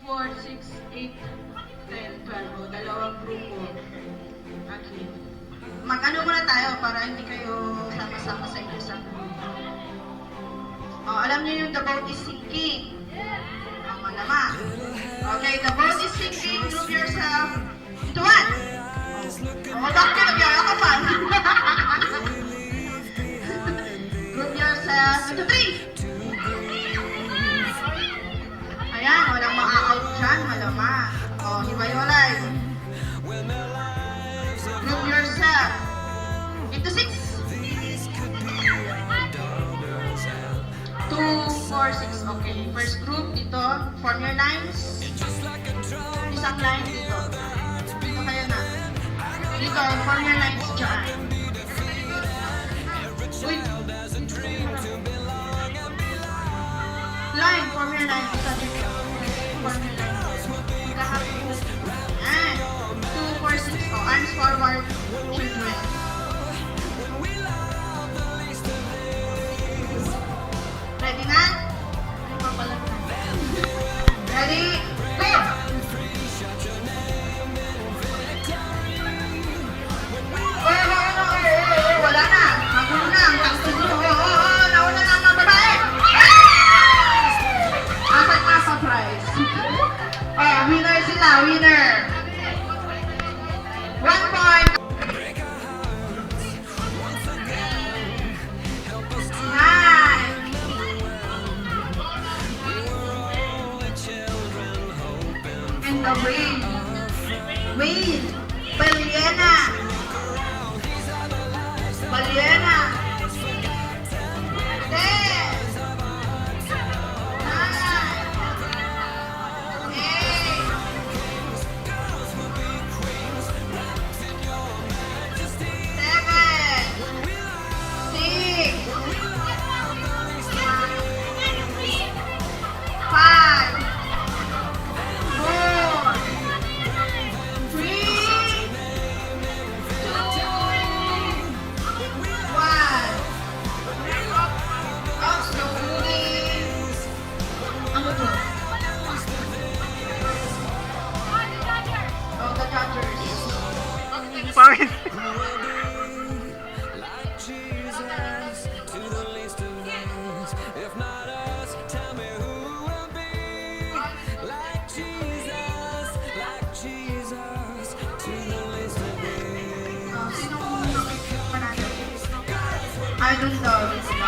4, 6, 8, 10, 12. O, dalawang grupo. Okay. Mag-ano muna tayo para hindi kayo sama-sama sa isang grupo. O, alam niyo yung the boat is sinking. O, malama. Okay, the boat is sinking. Group yourself into one. O, bakit nagyaya ka pa? Group yourself into three. Ayan, walang ma-out dyan, malama. O, hiwalay. Group yourself into six. 2, 4, 6. Okay. First group dito. Form your lines. Isang line dito. Dito kayo na. Dito, form your lines dyan. Uy. Line, form your lines. Isa dito. Form your lines. Kahapon. Ayan. 2, 4, 6. O, arms forward. Children. Ready na? Ready? Go! Wala na. Magulo na. Ang tangtulo. Nauna na ang mga babae. Apat na surprise. Winner sila. Winner. 1 point. And the Wayne, Baliena, 10, 9, Pangit. I don't know.